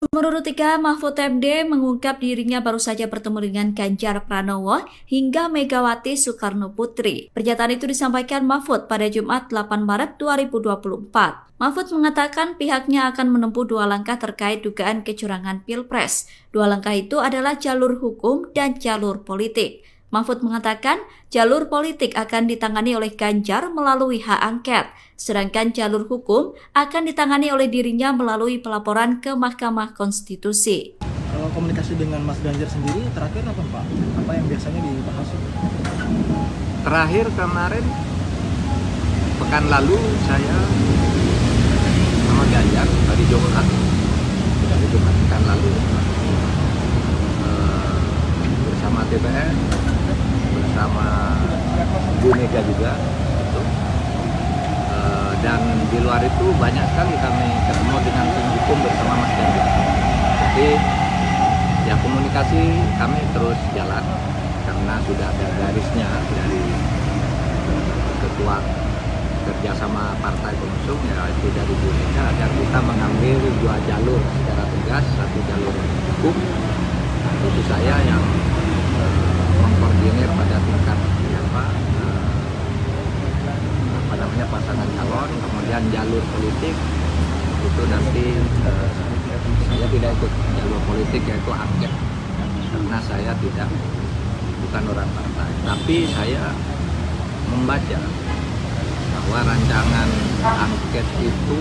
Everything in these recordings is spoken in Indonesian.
Nomor urut 3, Mahfud MD mengungkap dirinya baru saja bertemu dengan Ganjar Pranowo hingga Megawati Soekarno Putri. Pernyataan itu disampaikan Mahfud pada Jumat 8 Maret 2024. Mahfud mengatakan pihaknya akan menempuh dua langkah terkait dugaan kecurangan Pilpres. Dua langkah itu adalah jalur hukum dan jalur politik. Mahfud mengatakan jalur politik akan ditangani oleh Ganjar melalui hak angket, sedangkan jalur hukum akan ditangani oleh dirinya melalui pelaporan ke Mahkamah Konstitusi. Kalau komunikasi dengan Mas Ganjar sendiri terakhir apa Pak? Apa yang biasanya dibahas? Terakhir kemarin pekan lalu saya sama Ganjar hari Jumat pekan lalu bersama TPN, bersama Bu Mega juga gitu. Dan di luar itu banyak sekali kami ketemu dengan tim hukum bersama Mas Ganjar. Jadi ya komunikasi kami terus jalan karena sudah ada garisnya dari ketua kerjasama partai pengusung, yaitu dari Bu Mega, agar kita mengambil dua jalur secara tegas, satu jalur hukum, itu saya yang mengkoordinir pada tingkat pasangan calon, kemudian jalur politik itu nanti saya tidak ikut jalur politik, yaitu angket, karena saya bukan orang partai, tapi saya membaca bahwa rancangan angket itu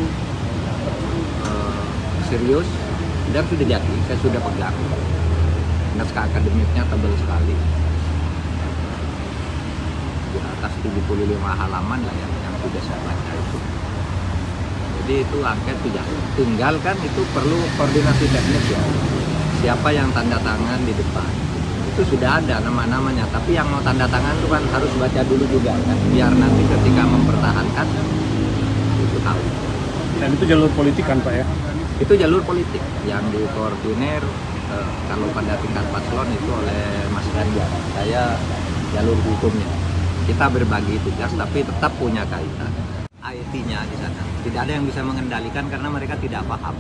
serius dan sudah jadi, saya sudah pegang. Naskah akademiknya tebal sekali, di atas 75 halaman lah yang sudah saya baca itu. Jadi itu angket sudah, tinggal kan itu perlu koordinasi teknis ya, siapa yang tanda tangan di depan. Itu sudah ada nama-namanya, tapi yang mau tanda tangan itu kan harus baca dulu juga kan, biar nanti ketika mempertahankan itu tahu. Dan itu jalur politik kan Pak ya? Itu jalur politik yang dikoordinir kalau pada tingkat paslon itu oleh Mas Ganjar. Saya jalur hukumnya. Kita berbagi tugas tapi tetap punya kaitan. IT-nya di sana tidak ada yang bisa mengendalikan karena mereka tidak paham.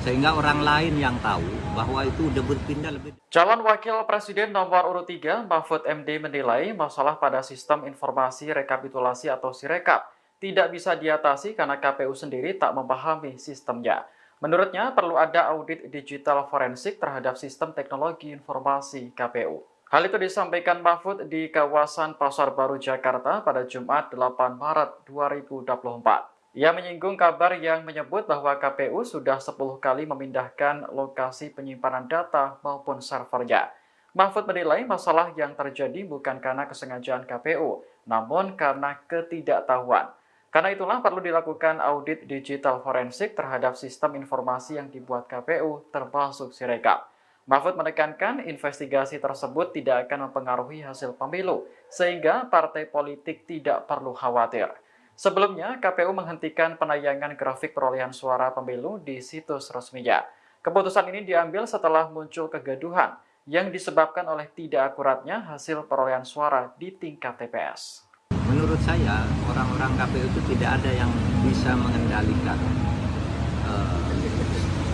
Sehingga orang lain yang tahu bahwa itu udah berpindah lebih. Calon Wakil Presiden nomor urut 3, Mahfud MD menilai masalah pada sistem informasi rekapitulasi atau Sirekap tidak bisa diatasi karena KPU sendiri tak memahami sistemnya. Menurutnya perlu ada audit digital forensik terhadap sistem teknologi informasi KPU. Hal itu disampaikan Mahfud di kawasan Pasar Baru Jakarta pada Jumat 8 Maret 2024. Ia menyinggung kabar yang menyebut bahwa KPU sudah 10 kali memindahkan lokasi penyimpanan data maupun servernya. Mahfud menilai masalah yang terjadi bukan karena kesengajaan KPU, namun karena ketidaktahuan. Karena itulah perlu dilakukan audit digital forensik terhadap sistem informasi yang dibuat KPU, termasuk Sirekap. Mahfud menekankan investigasi tersebut tidak akan mempengaruhi hasil pemilu, sehingga partai politik tidak perlu khawatir. Sebelumnya, KPU menghentikan penayangan grafik perolehan suara pemilu di situs resminya. Keputusan ini diambil setelah muncul kegaduhan yang disebabkan oleh tidak akuratnya hasil perolehan suara di tingkat TPS. Menurut saya, orang-orang KPU itu tidak ada yang bisa mengendalikan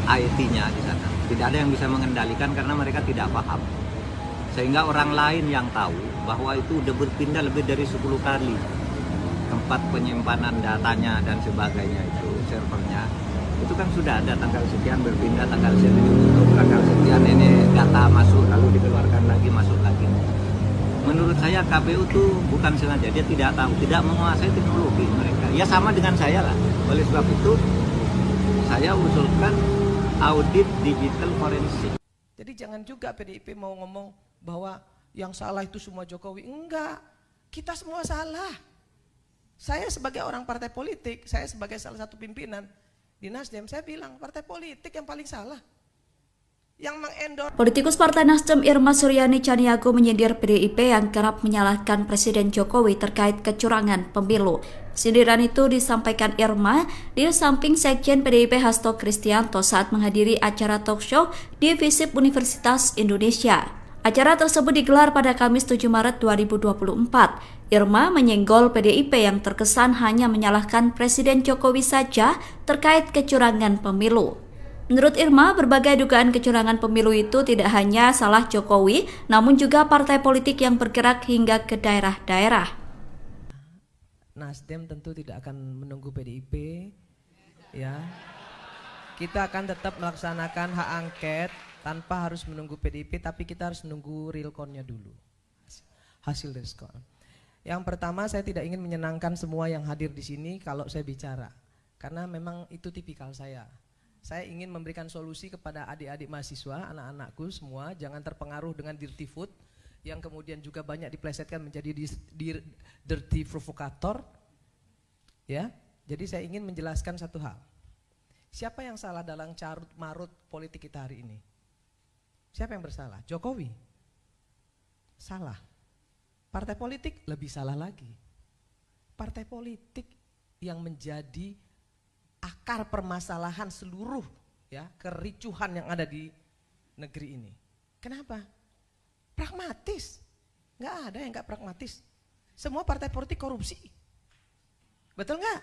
IT-nya di sana. Tidak ada yang bisa mengendalikan karena mereka tidak paham. Sehingga orang lain yang tahu bahwa itu udah berpindah lebih dari 10 kali. Tempat penyimpanan datanya dan sebagainya itu, servernya. Itu kan sudah ada tanggal sekian berpindah, tanggal sekian ditutup, tanggal sekian ini data masuk, lalu dikeluarkan lagi, masuk lagi. Menurut saya KPU itu bukan sengaja, dia tidak tahu, tidak menguasai teknologi mereka. Ya sama dengan saya lah. Oleh sebab itu, saya usulkan audit digital forensik. Jadi jangan juga PDIP mau ngomong bahwa yang salah itu semua Jokowi. Enggak, kita semua salah. Saya sebagai orang partai politik, saya sebagai salah satu pimpinan di Nasdem, saya bilang partai politik yang paling salah. Yang mengendorse. Politikus Partai Nasdem Irma Suryani Chaniago menyindir PDIP yang kerap menyalahkan Presiden Jokowi terkait kecurangan pemilu. Sindiran itu disampaikan Irma di samping Sekjen PDIP Hasto Kristianto saat menghadiri acara talk show di FISIP Universitas Indonesia. Acara tersebut digelar pada Kamis 7 Maret 2024. Irma menyenggol PDIP yang terkesan hanya menyalahkan Presiden Jokowi saja terkait kecurangan pemilu. Menurut Irma, berbagai dugaan kecurangan pemilu itu tidak hanya salah Jokowi, namun juga partai politik yang bergerak hingga ke daerah-daerah. Nasdem tentu tidak akan menunggu PDIP, ya. Kita akan tetap melaksanakan hak angket tanpa harus menunggu PDIP, tapi kita harus menunggu real count-nya dulu, hasil dari skor. Yang pertama, saya tidak ingin menyenangkan semua yang hadir di sini kalau saya bicara, karena memang itu tipikal saya. Saya ingin memberikan solusi kepada adik-adik mahasiswa, anak-anakku semua, jangan terpengaruh dengan dirty food yang kemudian juga banyak diplesetkan menjadi dirty provokator. Ya, jadi saya ingin menjelaskan satu hal. Siapa yang salah dalam carut marut politik kita hari ini? Siapa yang bersalah? Jokowi. Salah. Partai politik lebih salah lagi. Partai politik yang menjadi akar permasalahan seluruh ya kericuhan yang ada di negeri ini. Kenapa? Pragmatis. Nggak ada yang nggak pragmatis. Semua partai politik korupsi. Betul nggak?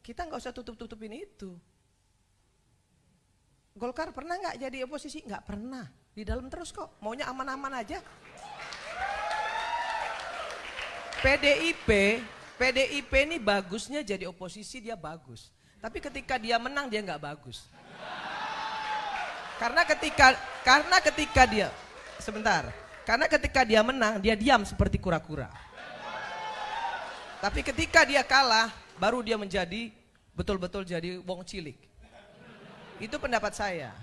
Kita nggak usah tutup-tutupin itu. Golkar pernah nggak jadi oposisi? Nggak pernah. Di dalam terus kok. Maunya aman-aman aja. PDIP ini bagusnya jadi oposisi, dia bagus. Tapi ketika dia menang dia nggak bagus. Karena ketika dia Karena ketika dia menang dia diam seperti kura-kura. Tapi ketika dia kalah baru dia menjadi betul-betul jadi wong cilik. Itu pendapat saya.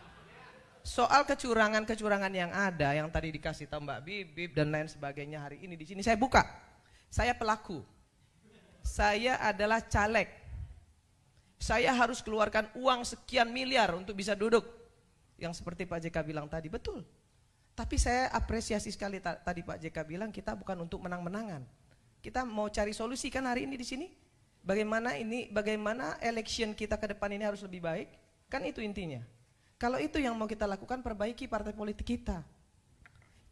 Soal kecurangan yang ada yang tadi dikasih tahu Mbak Bibip dan lain sebagainya hari ini di sini saya buka. Saya pelaku. Saya adalah caleg. Saya harus keluarkan uang sekian miliar untuk bisa duduk. Yang seperti Pak JK bilang tadi, betul. Tapi saya apresiasi sekali tadi Pak JK bilang kita bukan untuk menang-menangan. Kita mau cari solusi kan hari ini di sini. Bagaimana election kita ke depan ini harus lebih baik. Kan itu intinya. Kalau itu yang mau kita lakukan, perbaiki partai politik kita.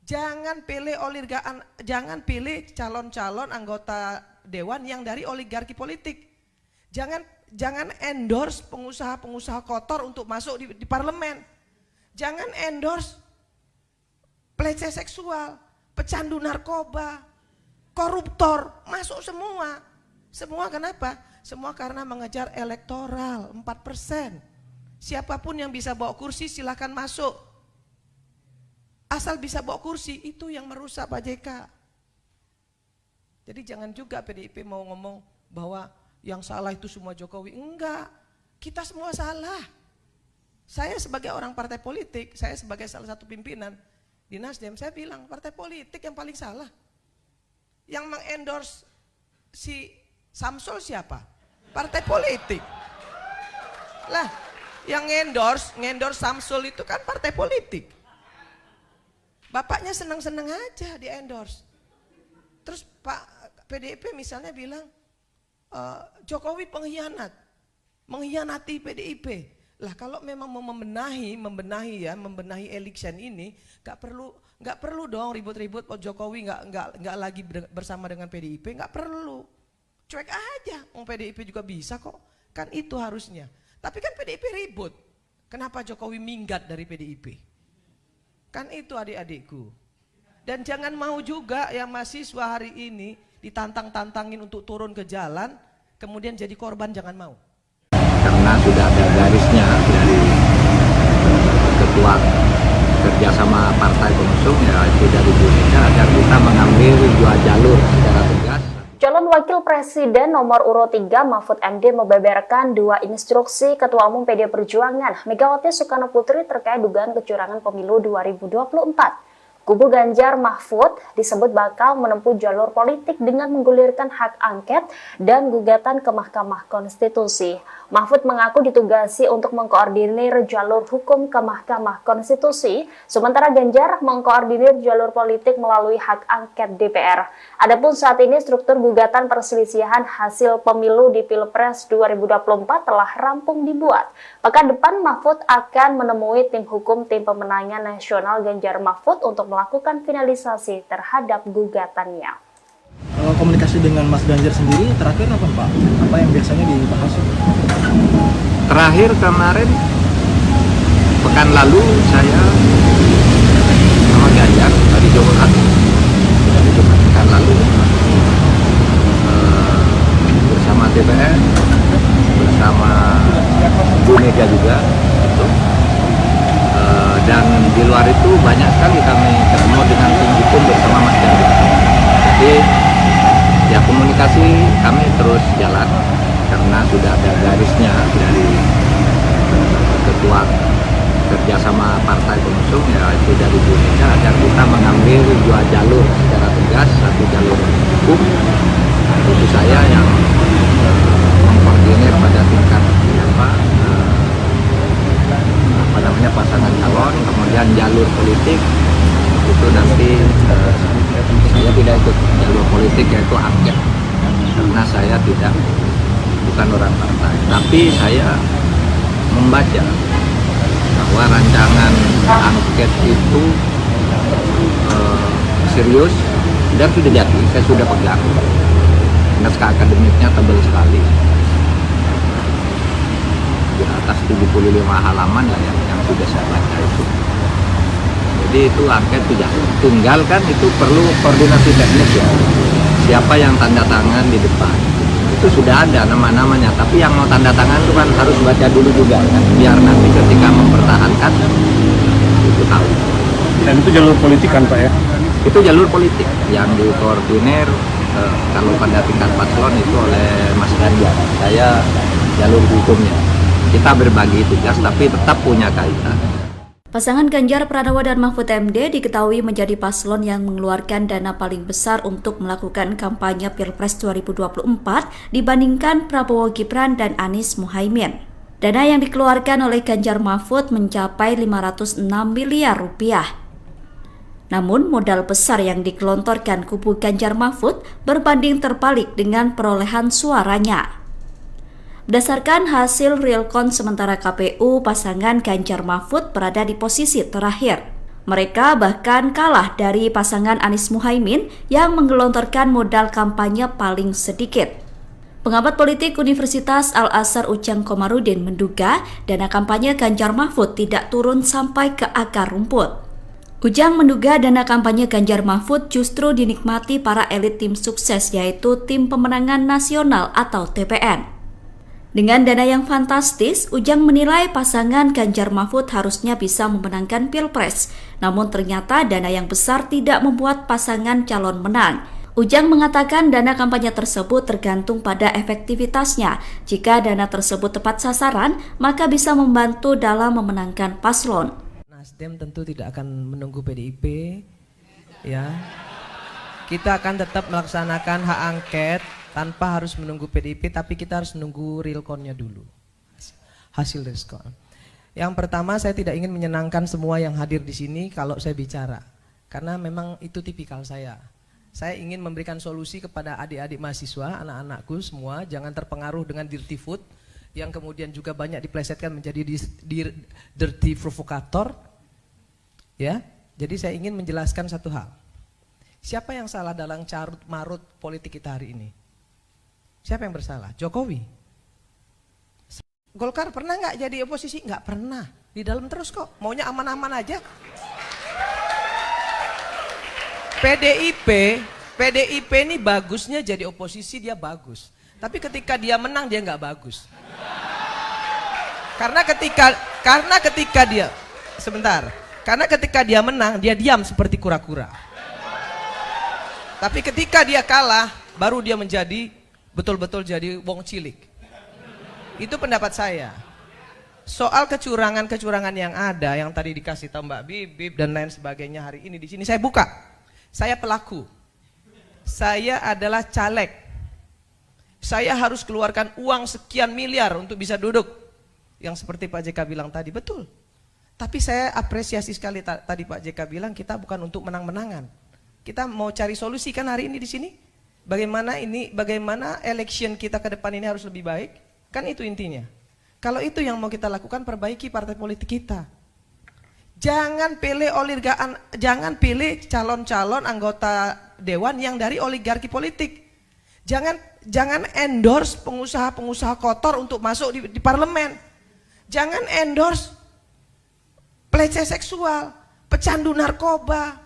Jangan pilih calon-calon anggota dewan yang dari oligarki politik. Jangan endorse pengusaha-pengusaha kotor untuk masuk di parlemen. Jangan endorse pelecehan seksual, pecandu narkoba, koruptor, masuk semua. Semua kenapa? Semua karena mengejar elektoral 4%. Siapapun yang bisa bawa kursi silakan masuk. Asal bisa bawa kursi, itu yang merusak Pak JK. Jadi jangan juga PDIP mau ngomong bahwa yang salah itu semua Jokowi. Enggak, kita semua salah. Saya sebagai orang partai politik, saya sebagai salah satu pimpinan di Nasdem, saya bilang partai politik yang paling salah. Yang mengendorse si Samsul siapa? Partai politik. Lah, yang ngendorse Samsul itu kan partai politik. Bapaknya senang-senang aja di endorse. Terus Pak PDIP misalnya bilang Jokowi pengkhianat, mengkhianati PDIP. Lah kalau memang mau membenahi election ini, nggak perlu dong ribut-ribut. Jokowi nggak lagi bersama dengan PDIP, nggak perlu. Cuek aja, PDIP juga bisa kok. Kan itu harusnya. Tapi kan PDIP ribut. Kenapa Jokowi minggat dari PDIP? Kan itu adik-adikku. Dan jangan mau juga yang mahasiswa hari ini ditantang-tantangin untuk turun ke jalan, kemudian jadi korban, jangan mau. Karena sudah ada garisnya dari ketua kerjasama partai pengusung ya sudah dibuatnya agar kita mengambil dua jalur secara tegas. Calon Wakil Presiden nomor urut 3 Mahfud MD membeberkan dua instruksi Ketua Umum PD Perjuangan Megawati Soekarno Putri terkait dugaan kecurangan pemilu 2024. Kubu Ganjar Mahfud disebut bakal menempuh jalur politik dengan menggulirkan hak angket dan gugatan ke Mahkamah Konstitusi. Mahfud mengaku ditugasi untuk mengkoordinir jalur hukum ke Mahkamah Konstitusi, sementara Ganjar mengkoordinir jalur politik melalui hak angket DPR. Adapun saat ini struktur gugatan perselisihan hasil pemilu di Pilpres 2024 telah rampung dibuat. Pekan depan Mahfud akan menemui tim hukum tim pemenangan nasional Ganjar Mahfud untuk melakukan finalisasi terhadap gugatannya. Kalau komunikasi dengan Mas Ganjar sendiri terakhir apa Pak? Apa yang biasanya dibahas? Terakhir kemarin pekan lalu saya sama Ganjar hari Jumat pekan lalu bersama TPN, bersama Bu Mega juga gitu. Dan di luar itu banyak sekali kami ketemu dengan tinggi pun bersama Mas Ganjar. Jadi ya komunikasi kami terus jalan karena sudah ada garisnya dari ketua kerjasama partai pengusung, ya itu dari Bu Mega, agar kita mengambil dua jalur secara tegas, satu jalur hukum, itu saya yang mengkoordinir pada tingkat pasangan calon, kemudian jalur politik itu nanti saya tidak ikut jalur politik, yaitu angket, karena saya bukan orang partai, tapi saya membaca bahwa rancangan angket itu serius dan sudah jadi, saya sudah pegang. Naskah akademiknya tebal sekali, di atas 75 halaman lah yang sudah saya baca itu. Jadi itu angket tidak tunggal kan, itu perlu koordinasi teknis ya. Siapa yang tanda tangan di depan, itu sudah ada nama-namanya, tapi yang mau tanda tangan itu kan harus baca dulu juga kan, biar nanti ketika mempertahankan itu tahu. Dan itu jalur politik kan Pak ya? Itu jalur politik yang dikoordinir kalau pada tingkat paslon itu oleh Mas Ganjar. Saya jalur hukumnya. Kita berbagi tugas tapi tetap punya kaitan. Pasangan Ganjar Pranowo dan Mahfud MD diketahui menjadi paslon yang mengeluarkan dana paling besar untuk melakukan kampanye Pilpres 2024 dibandingkan Prabowo Gibran dan Anies Muhaimin. Dana yang dikeluarkan oleh Ganjar Mahfud mencapai 506 miliar rupiah. Namun modal besar yang digelontorkan kubu Ganjar Mahfud berbanding terbalik dengan perolehan suaranya. Berdasarkan hasil realcon sementara KPU, pasangan Ganjar Mahfud berada di posisi terakhir. Mereka bahkan kalah dari pasangan Anies Muhaimin yang menggelontorkan modal kampanye paling sedikit. Pengamat politik Universitas Al-Azhar Ujang Komarudin menduga dana kampanye Ganjar Mahfud tidak turun sampai ke akar rumput. Ujang menduga dana kampanye Ganjar Mahfud justru dinikmati para elit tim sukses, yaitu Tim Pemenangan Nasional atau TPN. Dengan dana yang fantastis, Ujang menilai pasangan Ganjar Mahfud harusnya bisa memenangkan Pilpres. Namun ternyata dana yang besar tidak membuat pasangan calon menang. Ujang mengatakan dana kampanye tersebut tergantung pada efektivitasnya. Jika dana tersebut tepat sasaran, maka bisa membantu dalam memenangkan paslon. Nasdem tentu tidak akan menunggu PDIP, ya. Kita akan tetap melaksanakan hak angket tanpa harus menunggu PDIP, tapi kita harus menunggu realconnya dulu, hasil realcon. Yang pertama, saya tidak ingin menyenangkan semua yang hadir di sini kalau saya bicara, karena memang itu tipikal saya. Saya ingin memberikan solusi kepada adik-adik mahasiswa, anak-anakku semua, jangan terpengaruh dengan dirty food, yang kemudian juga banyak diplesetkan menjadi dirty provokator. Ya, jadi saya ingin menjelaskan satu hal. Siapa yang salah dalam carut marut politik kita hari ini? Siapa yang bersalah? Jokowi. Golkar pernah nggak jadi oposisi? Nggak pernah. Di dalam terus kok. Maunya aman-aman aja. PDIP ini bagusnya jadi oposisi, dia bagus. Tapi ketika dia menang dia nggak bagus. Karena ketika dia menang dia diam seperti kura-kura. Tapi ketika dia kalah baru dia menjadi betul-betul jadi wong cilik. Itu pendapat saya. Soal kecurangan-kecurangan yang ada, yang tadi dikasih tahu Mbak Bibip dan lain sebagainya, hari ini di sini saya buka. Saya pelaku. Saya adalah caleg. Saya harus keluarkan uang sekian miliar untuk bisa duduk. Yang seperti Pak JK bilang tadi, betul. Tapi saya apresiasi sekali tadi Pak JK bilang kita bukan untuk menang-menangan. Kita mau cari solusi kan hari ini di sini. Bagaimana election kita ke depan ini harus lebih baik? Kan itu intinya. Kalau itu yang mau kita lakukan, perbaiki partai politik kita. Jangan pilih calon-calon anggota dewan yang dari oligarki politik. Jangan endorse pengusaha-pengusaha kotor untuk masuk di parlemen. Jangan endorse pelecehan seksual, pecandu narkoba,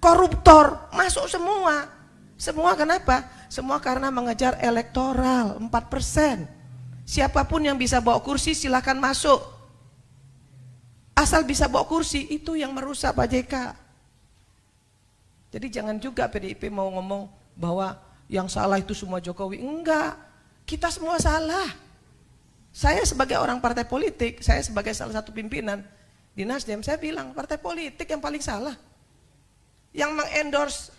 koruptor, masuk semua. Semua kenapa? Semua karena mengejar elektoral 4%. Siapapun yang bisa bawa kursi silahkan masuk. Asal bisa bawa kursi, itu yang merusak Pak JK. Jadi jangan juga PDIP mau ngomong bahwa yang salah itu semua Jokowi. Enggak, kita semua salah. Saya sebagai orang partai politik, saya sebagai salah satu pimpinan di Nasdem, saya bilang partai politik yang paling salah. Yang mengendorse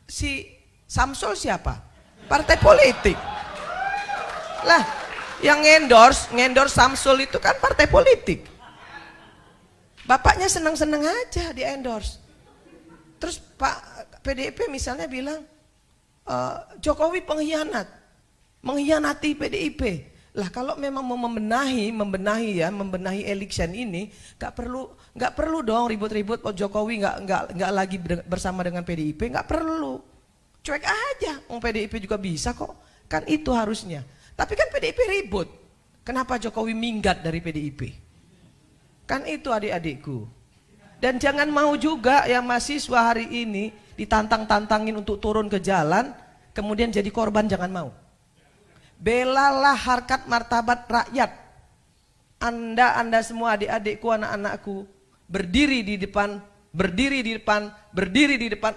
si Samsul siapa? Partai politik. Lah, yang ngendorse Samsul itu kan partai politik. Bapaknya senang-senang aja di endorse. Terus Pak PDIP misalnya bilang Jokowi pengkhianat, mengkhianati PDIP. Lah kalau memang mau membenahi election ini, nggak perlu dong ribut-ribut. Jokowi nggak lagi bersama dengan PDIP, nggak perlu. Cuek aja, PDIP juga bisa kok. Kan itu harusnya. Tapi kan PDIP ribut. Kenapa Jokowi minggat dari PDIP? Kan itu adik-adikku. Dan jangan mau juga yang mahasiswa hari ini ditantang-tantangin untuk turun ke jalan, kemudian jadi korban, jangan mau. Belalah harkat martabat rakyat. Anda semua adik-adikku, anak-anakku, berdiri di depan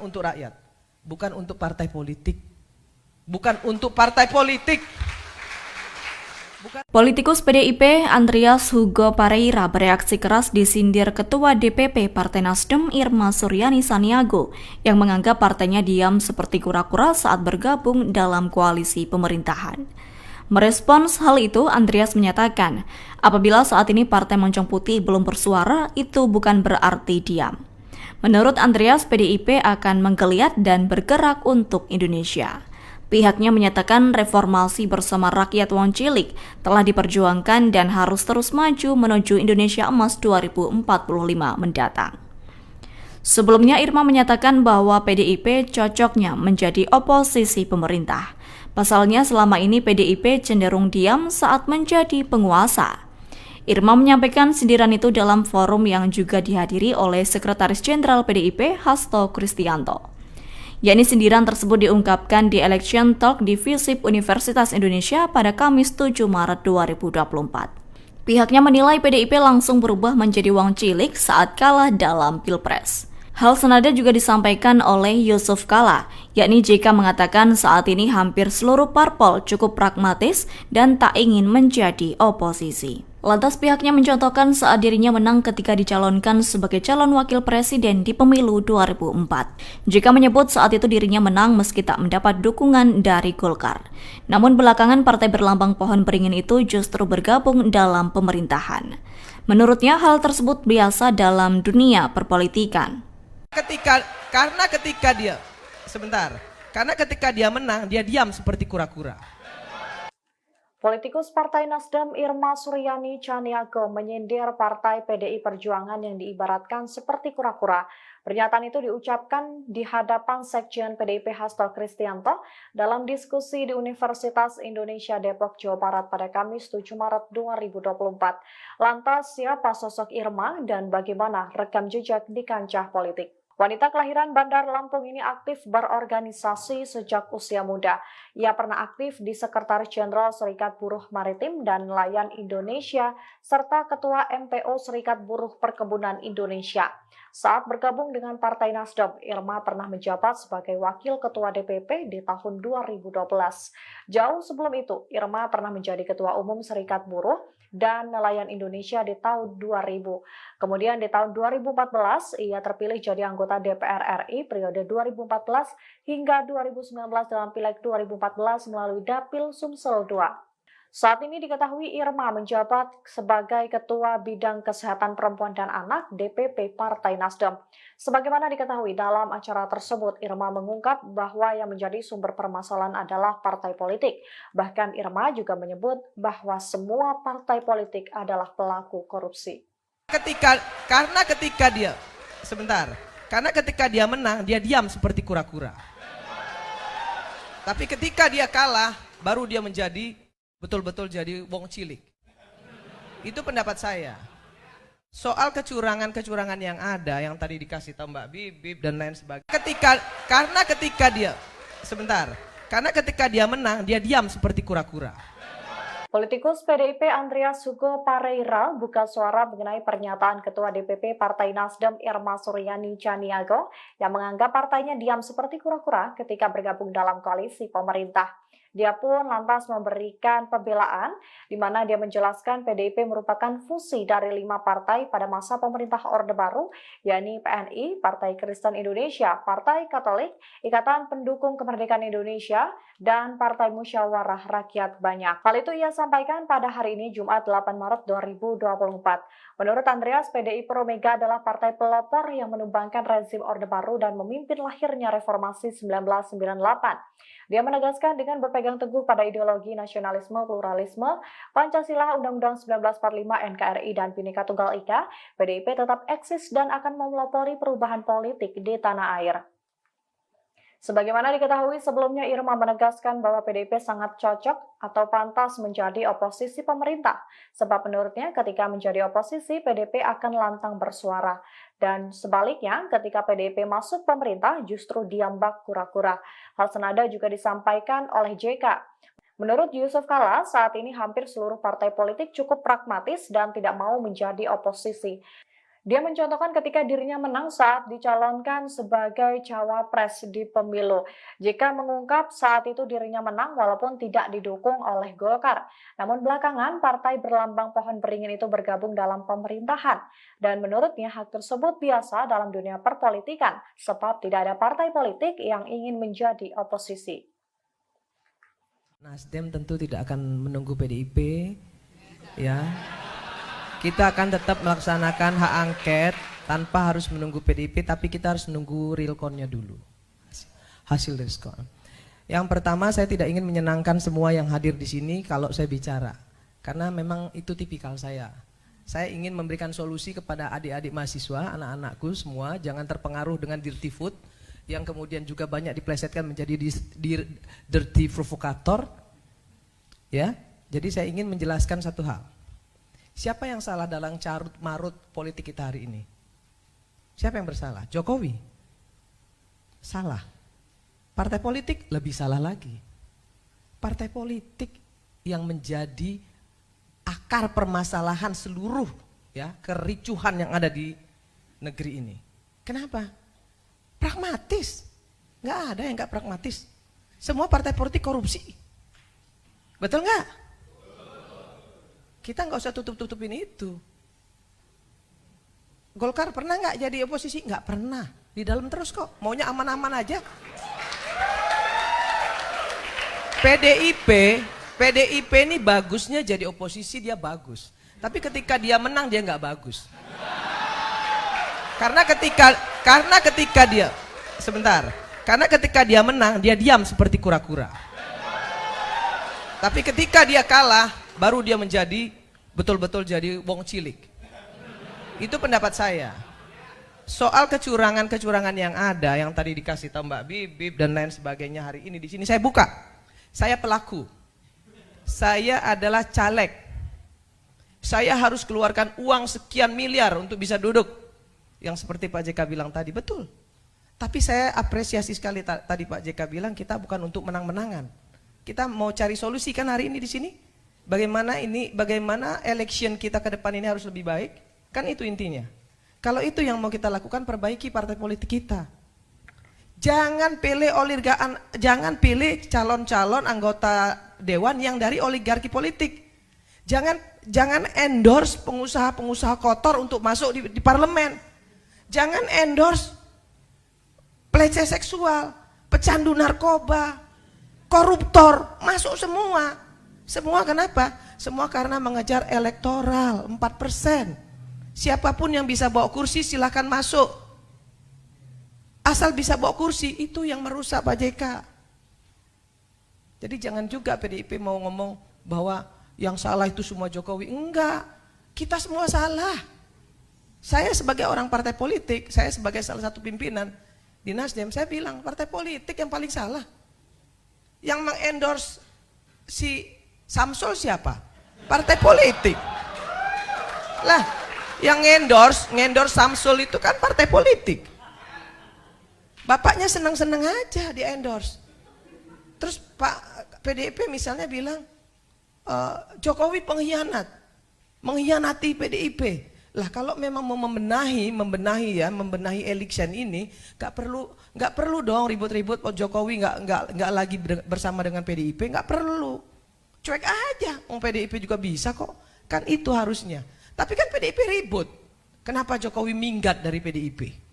untuk rakyat. Bukan untuk partai politik. Politikus PDIP Andreas Hugo Pareira bereaksi keras disindir Ketua DPP Partai Nasdem Irma Suryani Saniago yang menganggap partainya diam seperti kura-kura saat bergabung dalam koalisi pemerintahan. Merespons hal itu, Andreas menyatakan, apabila saat ini Partai Moncong Putih belum bersuara, itu bukan berarti diam. Menurut Andreas, PDIP akan menggeliat dan bergerak untuk Indonesia. Pihaknya menyatakan reformasi bersama rakyat wong cilik telah diperjuangkan dan harus terus maju menuju Indonesia Emas 2045 mendatang. Sebelumnya Irma menyatakan bahwa PDIP cocoknya menjadi oposisi pemerintah. Pasalnya selama ini PDIP cenderung diam saat menjadi penguasa. Irma menyampaikan sindiran itu dalam forum yang juga dihadiri oleh Sekretaris Jenderal PDIP Hasto Kristianto. Yakni sindiran tersebut diungkapkan di Election Talk di FISIP Universitas Indonesia pada Kamis 7 Maret 2024. Pihaknya menilai PDIP langsung berubah menjadi wong cilik saat kalah dalam Pilpres. Hal senada juga disampaikan oleh Yusuf Kala, yakni JK mengatakan saat ini hampir seluruh parpol cukup pragmatis dan tak ingin menjadi oposisi. Lantas pihaknya mencontohkan saat dirinya menang ketika dicalonkan sebagai calon wakil presiden di pemilu 2004. JK menyebut saat itu dirinya menang meski tak mendapat dukungan dari Golkar. Namun belakangan partai berlambang pohon beringin itu justru bergabung dalam pemerintahan. Menurutnya hal tersebut biasa dalam dunia perpolitikan. Karena ketika dia menang, dia diam seperti kura-kura. Politikus Partai Nasdem Irma Suryani Saniago menyindir Partai PDI Perjuangan yang diibaratkan seperti kura-kura. Pernyataan itu diucapkan di hadapan Sekjen PDIP Hasto Kristianto dalam diskusi di Universitas Indonesia Depok, Jawa Barat pada Kamis 7 Maret 2024. Lantas, siapa sosok Irma dan bagaimana rekam jejak di kancah politik? Wanita kelahiran Bandar Lampung ini aktif berorganisasi sejak usia muda. Ia pernah aktif di Sekretaris Jenderal Serikat Buruh Maritim dan Nelayan Indonesia, serta Ketua MPO Serikat Buruh Perkebunan Indonesia. Saat bergabung dengan Partai Nasdem, Irma pernah menjabat sebagai Wakil Ketua DPP di tahun 2012. Jauh sebelum itu, Irma pernah menjadi Ketua Umum Serikat Buruh dan Nelayan Indonesia di tahun 2000. Kemudian di tahun 2014, ia terpilih jadi anggota DPR RI periode 2014 hingga 2019 dalam Pileg 2014 melalui Dapil Sumsel II. Saat ini diketahui Irma menjabat sebagai Ketua Bidang Kesehatan Perempuan dan Anak DPP Partai Nasdem. Sebagaimana diketahui dalam acara tersebut, Irma mengungkap bahwa yang menjadi sumber permasalahan adalah partai politik. Bahkan Irma juga menyebut bahwa semua partai politik adalah pelaku korupsi. Karena ketika dia menang, dia diam seperti kura-kura. Tapi ketika dia kalah, baru dia menjadi betul-betul jadi wong cilik. Itu pendapat saya. Soal kecurangan-kecurangan yang ada, yang tadi dikasih tahu Mbak Bibip dan lain sebagainya. Karena ketika dia menang, dia diam seperti kura-kura. Politikus PDIP Andreas Hugo Pareira buka suara mengenai pernyataan Ketua DPP Partai Nasdem Irma Suryani Chaniago yang menganggap partainya diam seperti kura-kura ketika bergabung dalam koalisi pemerintah. Dia pun lantas memberikan pembelaan di mana dia menjelaskan PDIP merupakan fusi dari 5 partai pada masa pemerintah Orde Baru, yakni PNI, Partai Kristen Indonesia, Partai Katolik, Ikatan Pendukung Kemerdekaan Indonesia, dan Partai Musyawarah Rakyat Banyak. Hal itu ia sampaikan pada hari ini Jumat 8 Maret 2024. Menurut Andreas, PDI Pro Mega adalah partai pelopor yang menumbangkan rezim Orde Baru dan memimpin lahirnya reformasi 1998. Dia menegaskan dengan berpegang teguh pada ideologi nasionalisme, pluralisme, Pancasila, Undang-Undang 1945, NKRI, dan Bhinneka Tunggal Ika, PDIP tetap eksis dan akan memelopori perubahan politik di tanah air. Sebagaimana diketahui sebelumnya, Irma menegaskan bahwa PDIP sangat cocok atau pantas menjadi oposisi pemerintah. Sebab menurutnya ketika menjadi oposisi, PDIP akan lantang bersuara. Dan sebaliknya, ketika PDIP masuk pemerintah, justru diam bak kura-kura. Hal senada juga disampaikan oleh JK. Menurut Yusuf Kala, saat ini hampir seluruh partai politik cukup pragmatis dan tidak mau menjadi oposisi. Dia mencontohkan ketika dirinya menang saat dicalonkan sebagai cawapres di pemilu. Jika mengungkap saat itu dirinya menang walaupun tidak didukung oleh Golkar. Namun belakangan partai berlambang pohon beringin itu bergabung dalam pemerintahan. Dan menurutnya hal tersebut biasa dalam dunia perpolitikan sebab tidak ada partai politik yang ingin menjadi oposisi. Nasdem tentu tidak akan menunggu PDIP, ya. Kita akan tetap melaksanakan hak angket tanpa harus menunggu PDIP, tapi kita harus menunggu realconnya dulu, hasil dari skor. Yang pertama, saya tidak ingin menyenangkan semua yang hadir di sini kalau saya bicara, karena memang itu tipikal saya. Saya ingin memberikan solusi kepada adik-adik mahasiswa, anak-anakku semua, jangan terpengaruh dengan dirty food yang kemudian juga banyak diplesetkan menjadi dirty provokator. Ya, jadi saya ingin menjelaskan satu hal. Siapa yang salah dalam carut marut politik kita hari ini? Siapa yang bersalah? Jokowi? Salah. Partai politik lebih salah lagi. Partai politik yang menjadi akar permasalahan seluruh ya kericuhan yang ada di negeri ini. Kenapa? Pragmatis. Nggak ada yang nggak pragmatis. Semua partai politik korupsi. Betul nggak? Kita nggak usah tutup-tutupin itu. Golkar pernah nggak jadi oposisi? Nggak pernah. Di dalam terus kok. Maunya aman-aman aja. PDIP ini bagusnya jadi oposisi, dia bagus. Tapi ketika dia menang dia nggak bagus. Karena ketika dia menang dia diam seperti kura-kura. Tapi ketika dia kalah baru dia menjadi betul-betul jadi wong cilik. Itu pendapat saya. Soal kecurangan-kecurangan yang ada, yang tadi dikasih tahu Mbak Bibip dan lain sebagainya hari ini di sini saya buka. Saya pelaku. Saya adalah caleg. Saya harus keluarkan uang sekian miliar untuk bisa duduk. Yang seperti Pak JK bilang tadi, betul. Tapi saya apresiasi sekali tadi Pak JK bilang kita bukan untuk menang-menangan. Kita mau cari solusi kan hari ini di sini. Bagaimana election kita ke depan ini harus lebih baik? Kan itu intinya. Kalau itu yang mau kita lakukan, perbaiki partai politik kita. Jangan pilih calon-calon anggota dewan yang dari oligarki politik. Jangan endorse pengusaha-pengusaha kotor untuk masuk di parlemen. Jangan endorse pelecehan seksual, pecandu narkoba, koruptor, masuk semua. Semua kenapa? Semua karena mengejar elektoral 4%. Siapapun yang bisa bawa kursi silahkan masuk. Asal bisa bawa kursi, itu yang merusak Pak JK. Jadi jangan juga PDIP mau ngomong bahwa yang salah itu semua Jokowi. Enggak, kita semua salah. Saya sebagai orang partai politik, saya sebagai salah satu pimpinan di Nasdem, saya bilang partai politik yang paling salah. Yang mengendorse si Samsul siapa? Partai politik. Lah, yang ngendorse Samsul itu kan partai politik. Bapaknya senang-senang aja di endorse. Terus Pak PDIP misalnya bilang Jokowi pengkhianat, mengkhianati PDIP. Lah kalau memang mau membenahi election ini, nggak perlu dong ribut-ribut. Jokowi nggak lagi bersama dengan PDIP, nggak perlu. Cuek aja, PDIP juga bisa kok. Kan itu harusnya. Tapi kan PDIP ribut. Kenapa Jokowi minggat dari PDIP?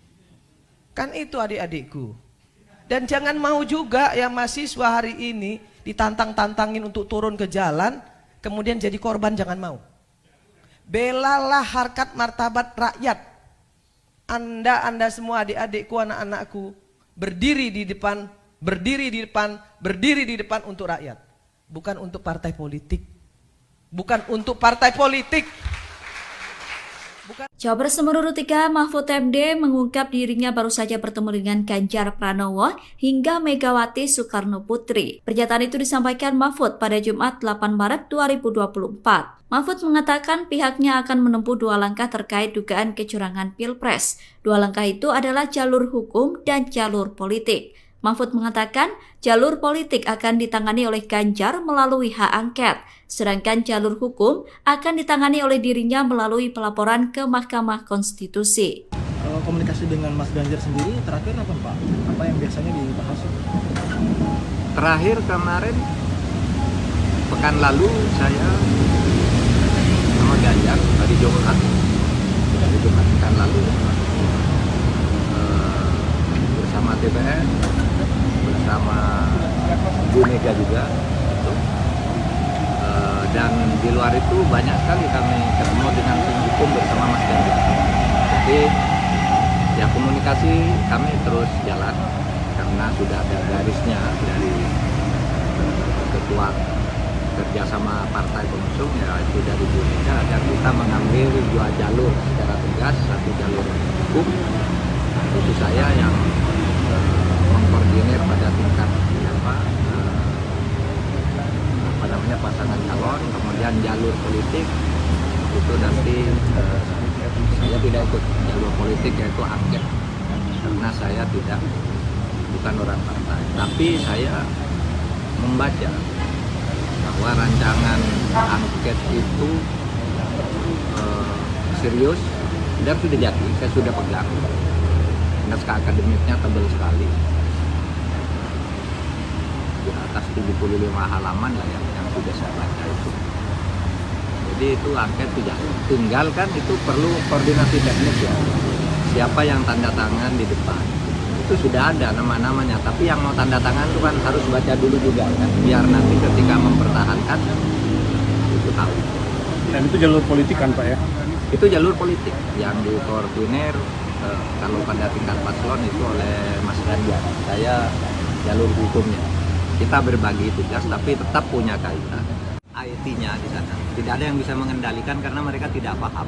Kan itu adik-adikku. Dan jangan mau juga ya mahasiswa hari ini ditantang-tantangin untuk turun ke jalan, kemudian jadi korban, jangan mau. Belalah harkat martabat rakyat. Anda semua adik-adikku, anak-anakku, berdiri di depan untuk rakyat. Bukan untuk partai politik. Bukan untuk partai politik. Cawapres nomor urut 3 Mahfud MD mengungkap dirinya baru saja bertemu dengan Ganjar Pranowo hingga Megawati Soekarno Putri. Pernyataan itu disampaikan Mahfud pada Jumat 8 Maret 2024. Mahfud mengatakan pihaknya akan menempuh 2 langkah terkait dugaan kecurangan Pilpres. 2 langkah itu adalah jalur hukum dan jalur politik. Mahfud mengatakan jalur politik akan ditangani oleh Ganjar melalui hak angket, sedangkan jalur hukum akan ditangani oleh dirinya melalui pelaporan ke Mahkamah Konstitusi. Kalau komunikasi dengan Mas Ganjar sendiri terakhir apa Pak? Apa yang biasanya dibahas? Terakhir kemarin pekan lalu saya sama Ganjar hari Jumat pekan lalu bersama TPN, bersama Bu Mega juga, dan di luar itu banyak sekali kami ketemu dengan tim hukum bersama Mas Ganjar. Jadi ya komunikasi kami terus jalan karena sudah ada garisnya dari ketua kerjasama partai pengusung, ya itu dari Bu Mega, agar kita mengambil 2 jalur secara tegas, 1 jalur hukum, itu saya yang mengkoordinir pada tingkat pasangan calon, kemudian jalur politik itu nanti saya tidak ikut jalur politik, yaitu angket, karena saya bukan orang partai, tapi saya membaca bahwa rancangan angket itu serius dan sudah jadi, saya sudah pegang. Naskah akademiknya tebal sekali, di atas 75 halaman lah yang sudah saya baca itu. Jadi itu angket tidak tinggal, kan itu perlu koordinasi teknis ya. Siapa yang tanda tangan di depan itu sudah ada nama-namanya, tapi yang mau tanda tangan itu kan harus baca dulu juga kan, biar nanti ketika mempertahankan itu tahu. Dan itu jalur politik kan Pak ya? Itu jalur politik yang dikoordinir kalau pada tingkat paslon itu oleh Mas Ganjar. Saya jalur hukumnya. Kita berbagi tugas tapi tetap punya kaitan. IT-nya di sana tidak ada yang bisa mengendalikan karena mereka tidak paham.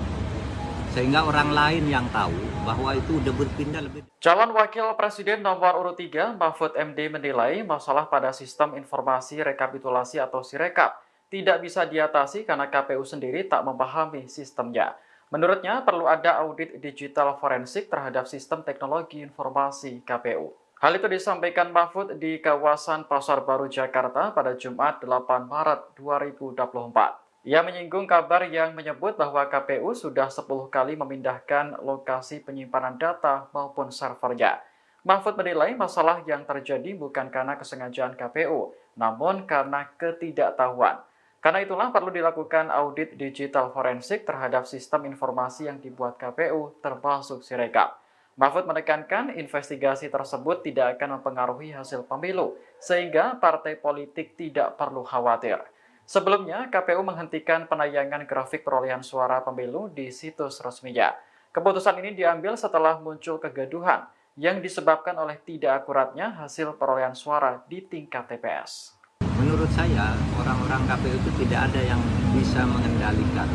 Sehingga orang lain yang tahu bahwa itu udah berpindah lebih. Calon Wakil Presiden nomor urut 3 Mahfud MD menilai masalah pada sistem informasi rekapitulasi atau Sirekap tidak bisa diatasi karena KPU sendiri tak memahami sistemnya. Menurutnya perlu ada audit digital forensik terhadap sistem teknologi informasi KPU. Hal itu disampaikan Mahfud di kawasan Pasar Baru Jakarta pada Jumat 8 Maret 2024. Ia menyinggung kabar yang menyebut bahwa KPU sudah 10 kali memindahkan lokasi penyimpanan data maupun servernya. Mahfud menilai masalah yang terjadi bukan karena kesengajaan KPU, namun karena ketidaktahuan. Karena itulah perlu dilakukan audit digital forensik terhadap sistem informasi yang dibuat KPU termasuk Sirekap. Mahfud menekankan investigasi tersebut tidak akan mempengaruhi hasil pemilu, sehingga partai politik tidak perlu khawatir. Sebelumnya, KPU menghentikan penayangan grafik perolehan suara pemilu di situs resminya. Keputusan ini diambil setelah muncul kegaduhan yang disebabkan oleh tidak akuratnya hasil perolehan suara di tingkat TPS. Menurut saya, orang-orang KPU itu tidak ada yang bisa mengendalikan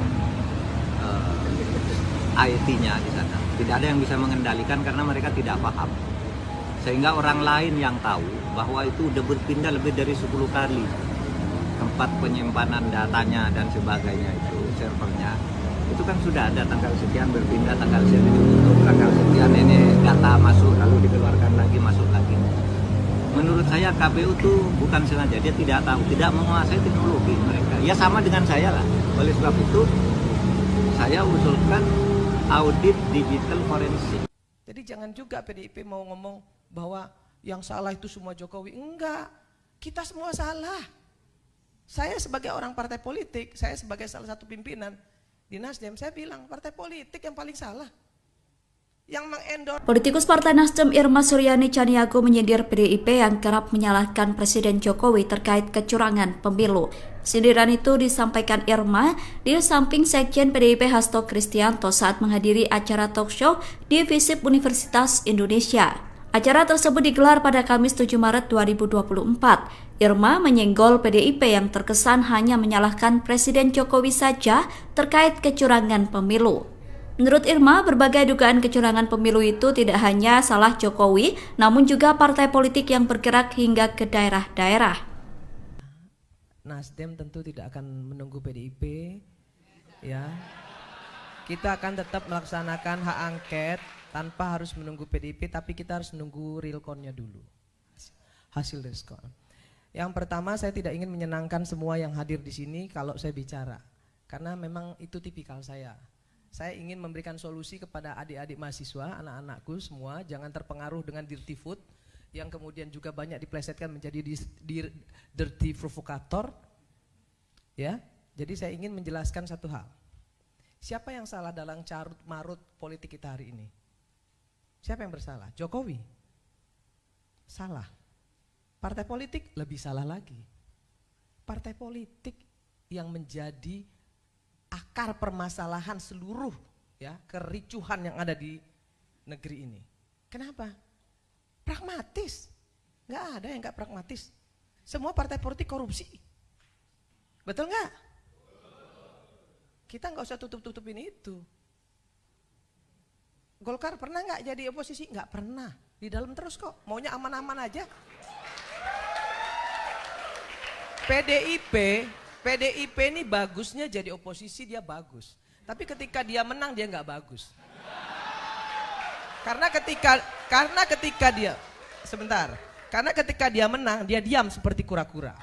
IT-nya di sana. Tidak ada yang bisa mengendalikan karena mereka tidak paham. Sehingga orang lain yang tahu bahwa itu udah berpindah lebih dari 10 kali tempat penyimpanan datanya dan sebagainya itu, servernya. Itu kan sudah ada tanggal sekian berpindah, tanggal sekian ditutup, tanggal sekian ini data masuk lalu dikeluarkan lagi, masuk lagi. Menurut saya KPU tuh bukan sengaja, dia tidak tahu, tidak menguasai teknologi mereka. Ya sama dengan saya lah. Oleh sebab itu saya usulkan audit digital forensik. Jadi jangan juga PDIP mau ngomong bahwa yang salah itu semua Jokowi. Enggak, kita semua salah. Saya sebagai orang partai politik, saya sebagai salah satu pimpinan di Nasdem, saya bilang partai politik yang paling salah. Yang mengendorse. Politikus Partai Nasdem Irma Suryani Caniago menyindir PDIP yang kerap menyalahkan Presiden Jokowi terkait kecurangan pemilu. Sindiran itu disampaikan Irma di samping Sekjen PDIP Hasto Kristianto saat menghadiri acara talkshow di FISIP Universitas Indonesia. Acara tersebut digelar pada Kamis 7 Maret 2024. Irma menyenggol PDIP yang terkesan hanya menyalahkan Presiden Jokowi saja terkait kecurangan pemilu. Menurut Irma, berbagai dugaan kecurangan pemilu itu tidak hanya salah Jokowi, namun juga partai politik yang bergerak hingga ke daerah-daerah. Nasdem tentu tidak akan menunggu PDIP, ya. Kita akan tetap melaksanakan hak angket tanpa harus menunggu PDIP, tapi kita harus menunggu realconnya dulu, hasil realcon. Yang pertama, saya tidak ingin menyenangkan semua yang hadir di sini kalau saya bicara, karena memang itu tipikal saya. Saya ingin memberikan solusi kepada adik-adik mahasiswa, anak-anakku semua, jangan terpengaruh dengan dirty food yang kemudian juga banyak diplesetkan menjadi dirty provokator. Ya, jadi saya ingin menjelaskan satu hal. Siapa yang salah dalam carut marut politik kita hari ini? Siapa yang bersalah? Jokowi. Salah. Partai politik lebih salah lagi. Partai politik yang menjadi akar permasalahan seluruh ya kericuhan yang ada di negeri ini. Kenapa? Pragmatis. Nggak ada yang nggak pragmatis. Semua partai politik korupsi. Betul nggak? Kita nggak usah tutup-tutupin itu. Golkar pernah nggak jadi oposisi? Nggak pernah. Di dalam terus kok. Maunya aman-aman aja. PDIP ini bagusnya jadi oposisi, dia bagus. Tapi ketika dia menang dia nggak bagus. Karena ketika dia menang dia diam seperti kura-kura.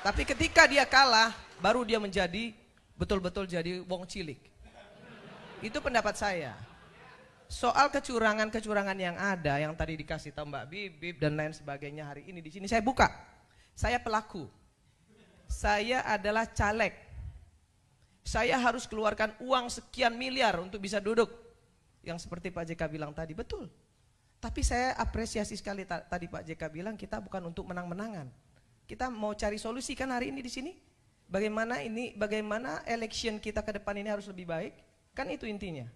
Tapi ketika dia kalah baru dia menjadi betul-betul jadi wong cilik. Itu pendapat saya. Soal kecurangan yang ada yang tadi dikasih tahu Mbak Bibip dan lain sebagainya hari ini di sini saya buka. Saya pelaku. Saya adalah caleg. Saya harus keluarkan uang sekian miliar untuk bisa duduk. Yang seperti Pak JK bilang tadi, betul. Tapi saya apresiasi sekali tadi Pak JK bilang kita bukan untuk menang-menangan. Kita mau cari solusi kan hari ini di sini. Bagaimana election kita ke depan ini harus lebih baik. Kan itu intinya.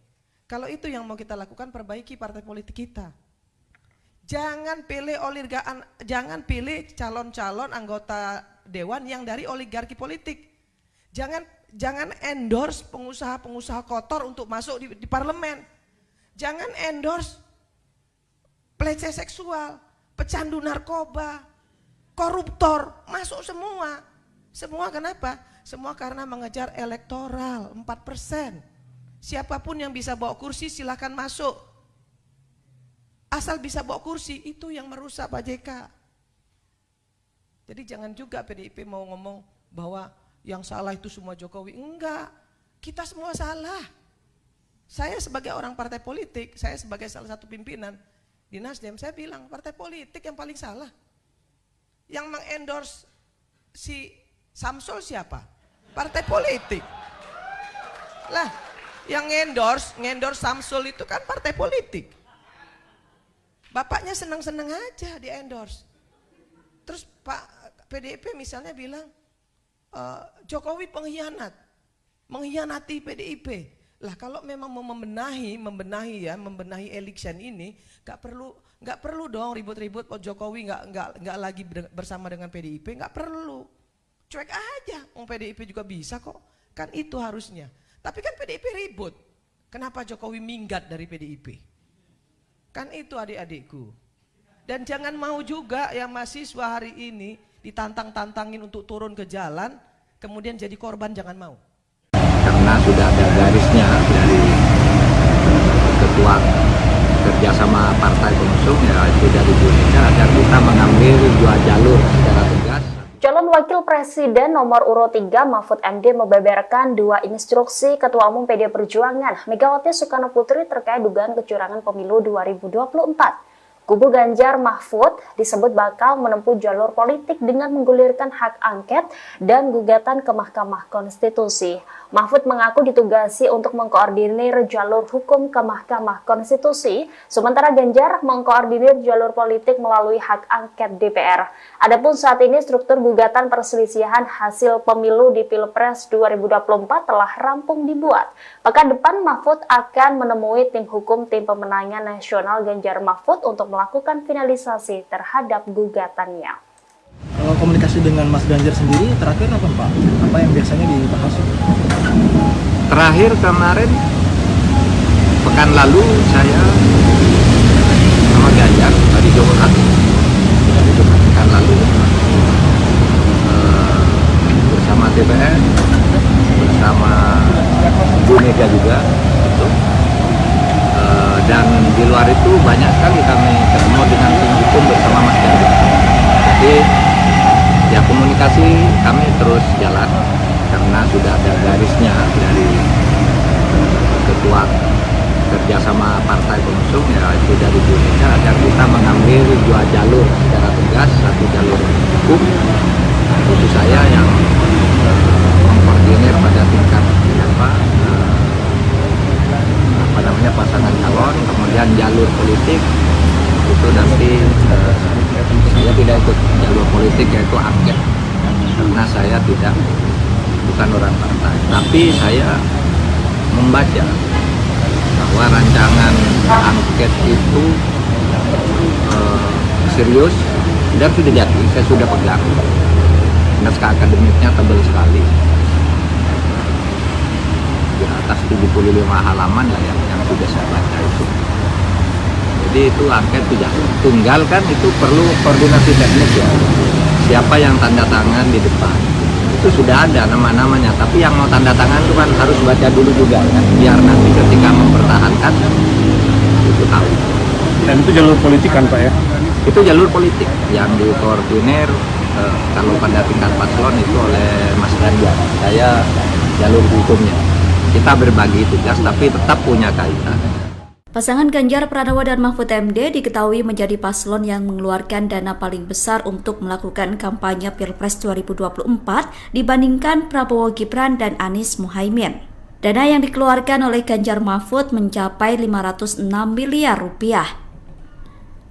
Kalau itu yang mau kita lakukan, perbaiki partai politik kita. Jangan pilih calon-calon anggota dewan yang dari oligarki politik. Jangan endorse pengusaha-pengusaha kotor untuk masuk di parlemen. Jangan endorse pelecehan seksual, pecandu narkoba, koruptor, masuk semua. Semua kenapa? Semua karena mengejar elektoral 4%. Siapapun yang bisa bawa kursi silakan masuk. Asal bisa bawa kursi, itu yang merusak Pak JK. Jadi jangan juga PDIP mau ngomong bahwa yang salah itu semua Jokowi. Enggak, kita semua salah. Saya sebagai orang partai politik, saya sebagai salah satu pimpinan di Nasdem, saya bilang partai politik yang paling salah. Yang mengendorse si Samsul siapa? Partai politik. Lah, yang ngendorse Samsul itu kan partai politik. Bapaknya senang-senang aja di endorse. Terus Pak PDIP misalnya bilang Jokowi pengkhianat, mengkhianati PDIP. Lah kalau memang mau membenahi election ini, nggak perlu dong ribut-ribut. Jokowi nggak lagi bersama dengan PDIP, nggak perlu. Cuek aja, PDIP juga bisa kok. Kan itu harusnya. Tapi kan PDIP ribut. Kenapa Jokowi minggat dari PDIP? Kan itu adik-adikku. Dan jangan mau juga yang mahasiswa hari ini ditantang-tantangin untuk turun ke jalan, kemudian jadi korban, jangan mau. karena sudah ada garisnya dari ketua kerjasama partai pengusung, ya itu dari Bu Mega, agar kita mengambil dua jalur secara tegas. Calon Wakil Presiden nomor urut 3 Mahfud MD membeberkan dua instruksi Ketua Umum PD Perjuangan Megawati Soekarno Putri terkait dugaan kecurangan pemilu 2024. Kubu Ganjar Mahfud disebut bakal menempuh jalur politik dengan menggulirkan hak angket dan gugatan ke Mahkamah Konstitusi. Mahfud mengaku ditugasi untuk mengkoordinir jalur hukum ke Mahkamah Konstitusi, sementara Ganjar mengkoordinir jalur politik melalui hak angket DPR. Adapun saat ini struktur gugatan perselisihan hasil pemilu di Pilpres 2024 telah rampung dibuat. Pekan depan Mahfud akan menemui tim hukum tim pemenangan nasional Ganjar Mahfud untuk melakukan finalisasi terhadap gugatannya. Kalau komunikasi dengan Mas Ganjar sendiri terakhir apa Pak? Apa yang biasanya dibahas? Terakhir kemarin pekan lalu saya sama Ganjar hari Jumat pekan lalu bersama DPR, bersama Bu Mega juga gitu. Dan di luar itu banyak sekali kami ketemu dengan tim hukum bersama Mas Ganjar. Jadi ya komunikasi kami terus jalan karena sudah ada garisnya dari ketua kerjasama partai pengusung, ya itu dari Bu Mega, agar kita mengambil dua jalur secara tegas, satu jalur hukum, itu saya yang mengkoordinir pada tingkat pasangan calon, kemudian jalur politik itu nanti saya tidak ikut jalur politik, yaitu angket, karena saya bukan orang partai, tapi saya membaca bahwa rancangan angket itu serius dan sudah jadi, saya sudah pegang. Naskah akademiknya tebal sekali, di atas 75 halaman lah yang sudah saya baca itu. Jadi itu angket tidak tunggal kan, itu perlu koordinasi teknis ya. Siapa yang tanda tangan di depan itu sudah ada nama-namanya, tapi yang mau tanda tangan itu kan harus baca dulu juga kan, biar nanti ketika mempertahankan itu tahu. Dan itu jalur politik kan Pak ya? Itu jalur politik yang dikoordinir kalau pada tingkat paslon itu oleh Mas Ganjar. Saya jalur hukumnya. Kita berbagi tugas tapi tetap punya kaitan. Pasangan Ganjar Pranowo dan Mahfud MD diketahui menjadi paslon yang mengeluarkan dana paling besar untuk melakukan kampanye Pilpres 2024 dibandingkan Prabowo Gibran dan Anies Muhaimin. Dana yang dikeluarkan oleh Ganjar Mahfud mencapai 506 miliar rupiah.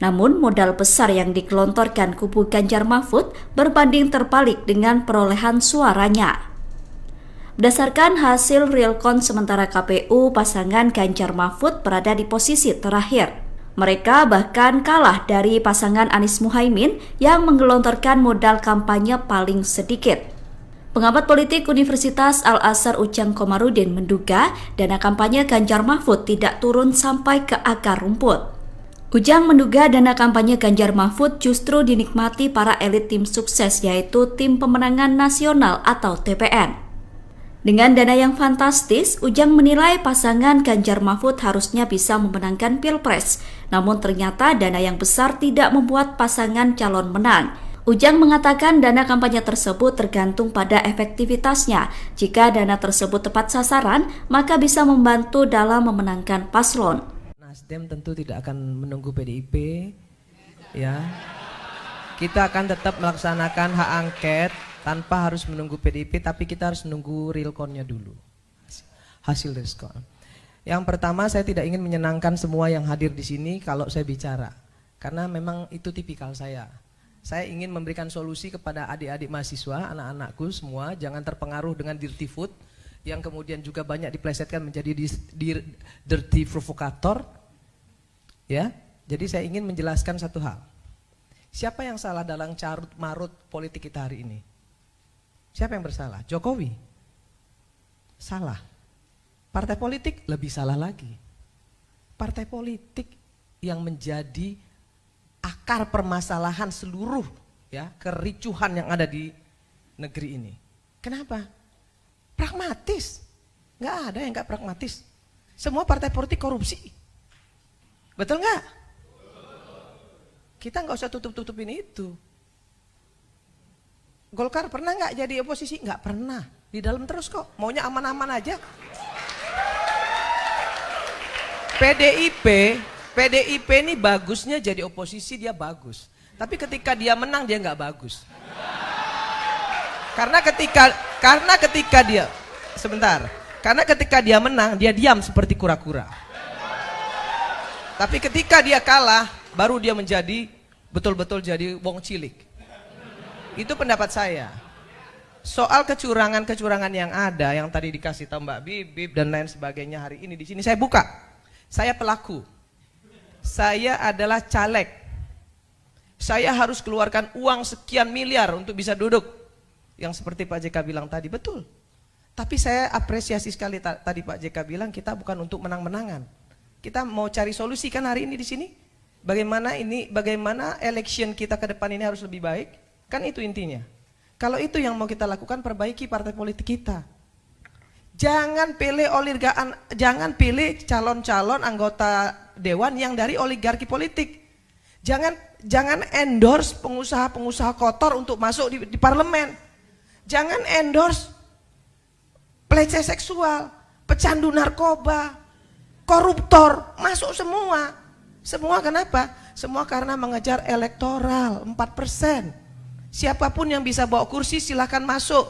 Namun modal besar yang digelontorkan kubu Ganjar Mahfud berbanding terbalik dengan perolehan suaranya. Berdasarkan hasil realcon sementara KPU, pasangan Ganjar Mahfud berada di posisi terakhir. Mereka bahkan kalah dari pasangan Anies Muhaimin yang menggelontorkan modal kampanye paling sedikit. Pengamat politik Universitas Al-Azhar Ujang Komarudin menduga dana kampanye Ganjar Mahfud tidak turun sampai ke akar rumput. Ujang menduga dana kampanye Ganjar Mahfud justru dinikmati para elit tim sukses, yaitu Tim Pemenangan Nasional atau TPN. Dengan dana yang fantastis, Ujang menilai pasangan Ganjar Mahfud harusnya bisa memenangkan Pilpres. Namun ternyata dana yang besar tidak membuat pasangan calon menang. Ujang mengatakan dana kampanye tersebut tergantung pada efektivitasnya. Jika dana tersebut tepat sasaran, maka bisa membantu dalam memenangkan paslon. Nasdem tentu tidak akan menunggu PDIP, ya. Kita akan tetap melaksanakan hak angket tanpa harus menunggu PDIP, tapi kita harus menunggu realconnya dulu, hasil realcon. Yang pertama, saya tidak ingin menyenangkan semua yang hadir di sini kalau saya bicara, karena memang itu tipikal saya. Saya ingin memberikan solusi kepada adik-adik mahasiswa, anak-anakku semua, jangan terpengaruh dengan dirty food, yang kemudian juga banyak diplesetkan menjadi dirty provokator. Ya, jadi saya ingin menjelaskan satu hal. Siapa yang salah dalam carut marut politik kita hari ini? Siapa yang bersalah? Jokowi? Salah. Partai politik lebih salah lagi. Partai politik yang menjadi akar permasalahan seluruh ya kericuhan yang ada di negeri ini. Kenapa? Pragmatis. Nggak ada yang nggak pragmatis. Semua partai politik korupsi. Betul nggak? Kita nggak usah tutup-tutupin itu. Golkar pernah nggak jadi oposisi? Nggak pernah. Di dalam terus kok. Maunya aman-aman aja. PDIP ini bagusnya jadi oposisi, dia bagus. Tapi ketika dia menang dia nggak bagus. Karena ketika dia menang dia diam seperti kura-kura. Tapi ketika dia kalah baru dia menjadi betul-betul jadi wong cilik. Itu pendapat saya. Soal kecurangan yang ada yang tadi dikasih tahu Mbak Bibip dan lain sebagainya, hari ini di sini saya buka. Saya pelaku. Saya adalah caleg. Saya harus keluarkan uang sekian miliar untuk bisa duduk. Yang seperti Pak JK bilang tadi, betul. Tapi saya apresiasi sekali tadi Pak JK bilang kita bukan untuk menang-menangan. Kita mau cari solusi kan hari ini di sini. Bagaimana election kita ke depan ini harus lebih baik. Kan itu intinya. Kalau itu yang mau kita lakukan, perbaiki partai politik kita. Jangan pilih calon-calon anggota dewan yang dari oligarki politik. Jangan endorse pengusaha-pengusaha kotor untuk masuk di parlemen. Jangan endorse pelecehan seksual, pecandu narkoba, koruptor, masuk semua. Semua kenapa? Semua karena mengejar elektoral 4%. Siapapun yang bisa bawa kursi silahkan masuk.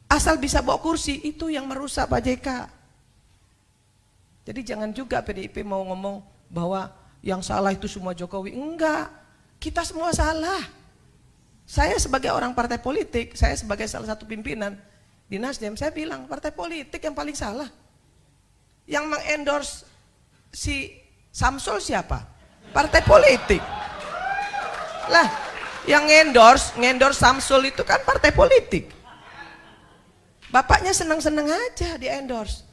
Asal bisa bawa kursi, itu yang merusak Pak JK. Jadi jangan juga PDIP mau ngomong bahwa yang salah itu semua Jokowi. Enggak, kita semua salah. Saya sebagai orang partai politik, saya sebagai salah satu pimpinan di Nasdem, saya bilang partai politik yang paling salah. Yang mengendorse si Samsul siapa? Partai politik. Lah, yang ngendorse Samsul itu kan partai politik. Bapaknya senang-senang aja di endorse.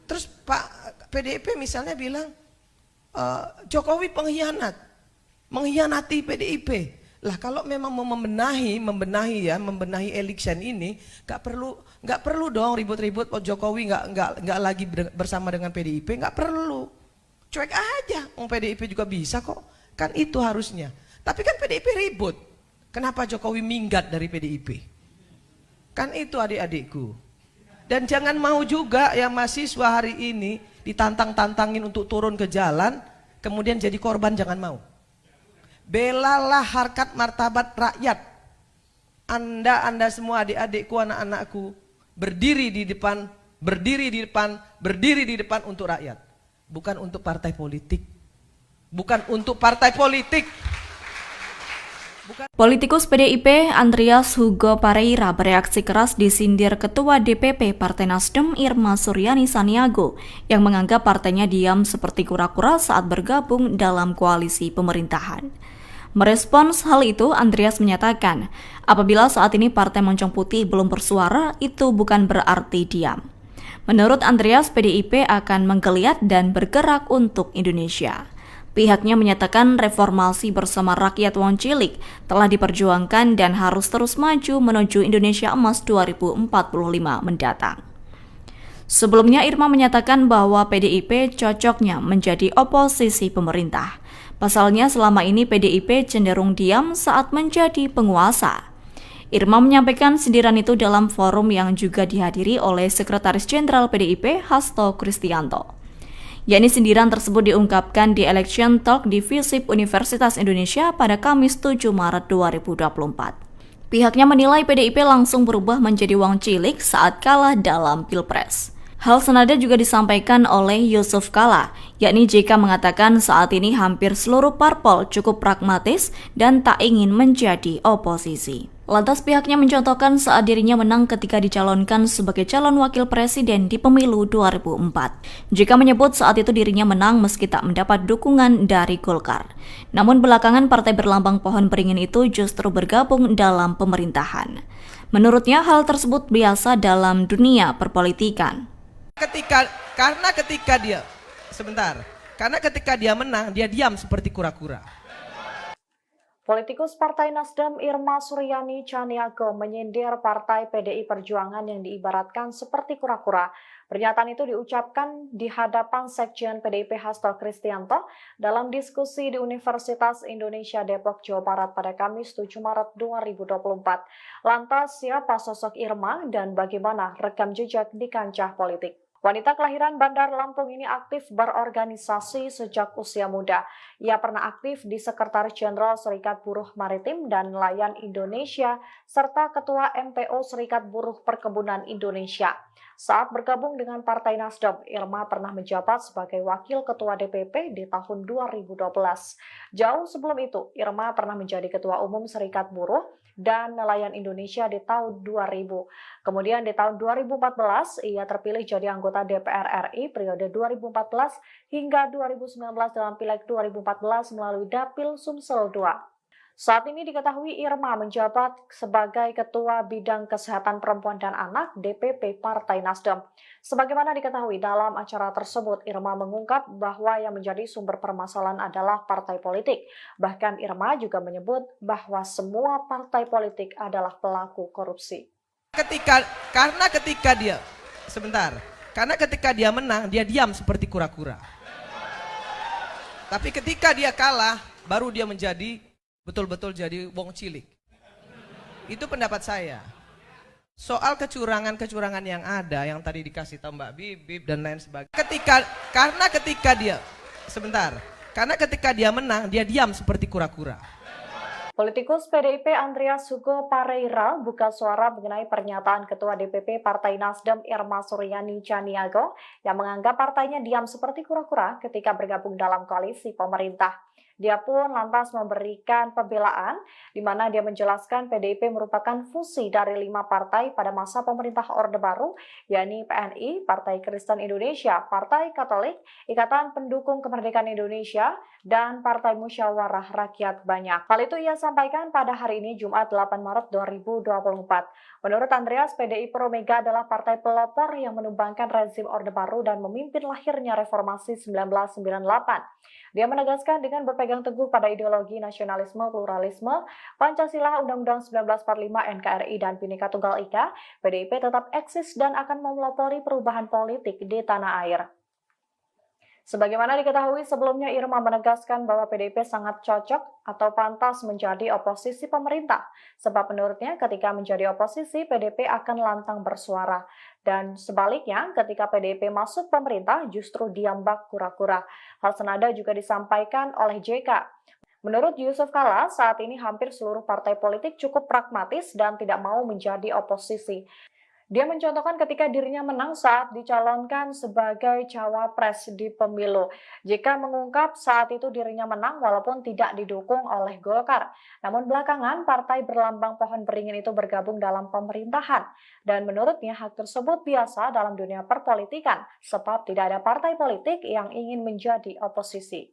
Terus Pak PDIP misalnya bilang Jokowi pengkhianat, mengkhianati PDIP. Lah kalau memang mau membenahi election ini, nggak perlu dong ribut-ribut. Jokowi nggak lagi bersama dengan PDIP, nggak perlu. Cuek aja, PDIP juga bisa kok. Kan itu harusnya. Tapi kan PDIP ribut. Kenapa Jokowi minggat dari PDIP? Kan itu adik-adikku. Dan jangan mau juga yang mahasiswa hari ini ditantang-tantangin untuk turun ke jalan, kemudian jadi korban, jangan mau. Belalah harkat martabat rakyat. Anda semua adik-adikku, anak-anakku, berdiri di depan untuk rakyat. Bukan untuk partai politik. Politikus PDIP Andreas Hugo Pareira bereaksi keras disindir Ketua DPP Partai Nasdem Irma Suryani Saniago yang menganggap partainya diam seperti kura-kura saat bergabung dalam koalisi pemerintahan. Merespons hal itu, Andreas menyatakan, apabila saat ini Partai Moncong Putih belum bersuara, itu bukan berarti diam. Menurut Andreas, PDIP akan menggeliat dan bergerak untuk Indonesia. Pihaknya menyatakan reformasi bersama rakyat wong cilik telah diperjuangkan dan harus terus maju menuju Indonesia Emas 2045 mendatang. Sebelumnya Irma menyatakan bahwa PDIP cocoknya menjadi oposisi pemerintah. Pasalnya selama ini PDIP cenderung diam saat menjadi penguasa. Irma menyampaikan sindiran itu dalam forum yang juga dihadiri oleh Sekretaris Jenderal PDIP Hasto Kristianto. Yakni sindiran tersebut diungkapkan di Election Talk di FISIP Universitas Indonesia pada Kamis 7 Maret 2024. Pihaknya menilai PDIP langsung berubah menjadi wong cilik saat kalah dalam Pilpres. Hal senada juga disampaikan oleh Yusuf Kala, yakni JK mengatakan saat ini hampir seluruh parpol cukup pragmatis dan tak ingin menjadi oposisi. Lantas pihaknya mencontohkan saat dirinya menang ketika dicalonkan sebagai calon wakil presiden di pemilu 2004. JK menyebut saat itu dirinya menang meski tak mendapat dukungan dari Golkar. Namun belakangan partai berlambang pohon beringin itu justru bergabung dalam pemerintahan. Menurutnya hal tersebut biasa dalam dunia perpolitikan. Karena ketika dia menang, dia diam seperti kura-kura. Politikus Partai Nasdem Irma Suryani Caniago menyindir Partai PDI Perjuangan yang diibaratkan seperti kura-kura. Pernyataan itu diucapkan di hadapan Sekjen PDIP Hasto Kristianto dalam diskusi di Universitas Indonesia Depok, Jawa Barat pada Kamis 7 Maret 2024. Lantas, siapa sosok Irma dan bagaimana rekam jejak di kancah politik? Wanita kelahiran Bandar Lampung ini aktif berorganisasi sejak usia muda. Ia pernah aktif di Sekretaris Jenderal Serikat Buruh Maritim dan Nelayan Indonesia, serta Ketua MPO Serikat Buruh Perkebunan Indonesia. Saat bergabung dengan Partai Nasdem, Irma pernah menjabat sebagai Wakil Ketua DPP di tahun 2012. Jauh sebelum itu, Irma pernah menjadi Ketua Umum Serikat Buruh dan Nelayan Indonesia di tahun 2000. Kemudian di tahun 2014, ia terpilih jadi anggota DPR RI periode 2014 hingga 2019 dalam Pileg 2014 melalui Dapil Sumsel II. Saat ini diketahui Irma menjabat sebagai Ketua Bidang Kesehatan Perempuan dan Anak DPP Partai Nasdem. Sebagaimana diketahui dalam acara tersebut, Irma mengungkap bahwa yang menjadi sumber permasalahan adalah partai politik. Bahkan Irma juga menyebut bahwa semua partai politik adalah pelaku korupsi. Karena ketika dia menang, dia diam seperti kura-kura. Tapi ketika dia kalah, baru dia menjadi betul-betul jadi wong cilik. Itu pendapat saya. Soal kecurangan-kecurangan yang ada, yang tadi dikasih tahu Mbak Bibip dan lain sebagainya. Karena ketika dia menang, dia diam seperti kura-kura. Politikus PDIP Andreas Hugo Pareira buka suara mengenai pernyataan Ketua DPP Partai Nasdem Irma Suryani Caniago yang menganggap partainya diam seperti kura-kura ketika bergabung dalam koalisi pemerintah. Dia pun lantas memberikan pembelaan di mana dia menjelaskan PDIP merupakan fusi dari 5 partai pada masa pemerintah Orde Baru, yakni PNI, Partai Kristen Indonesia, Partai Katolik, Ikatan Pendukung Kemerdekaan Indonesia, dan Partai Musyawarah Rakyat Banyak. Hal itu ia sampaikan pada hari ini Jumat 8 Maret 2024. Menurut Andreas, PDI Pro Mega adalah partai pelopor yang menumbangkan rezim Orde Baru dan memimpin lahirnya reformasi 1998. Dia menegaskan dengan berpegang teguh pada ideologi nasionalisme, pluralisme, Pancasila, Undang-Undang 1945, NKRI, dan Bhinneka Tunggal Ika, PDIP tetap eksis dan akan memelopori perubahan politik di tanah air. Sebagaimana diketahui sebelumnya, Irma menegaskan bahwa PDIP sangat cocok atau pantas menjadi oposisi pemerintah. Sebab menurutnya ketika menjadi oposisi, PDIP akan lantang bersuara. Dan sebaliknya, ketika PDIP masuk pemerintah, justru diam bak kura-kura. Hal senada juga disampaikan oleh JK. Menurut Yusuf Kala, saat ini hampir seluruh partai politik cukup pragmatis dan tidak mau menjadi oposisi. Dia mencontohkan ketika dirinya menang saat dicalonkan sebagai cawapres di pemilu. Jika mengungkap saat itu dirinya menang walaupun tidak didukung oleh Golkar. Namun belakangan partai berlambang pohon beringin itu bergabung dalam pemerintahan. Dan menurutnya hak tersebut biasa dalam dunia perpolitikan. Sebab tidak ada partai politik yang ingin menjadi oposisi.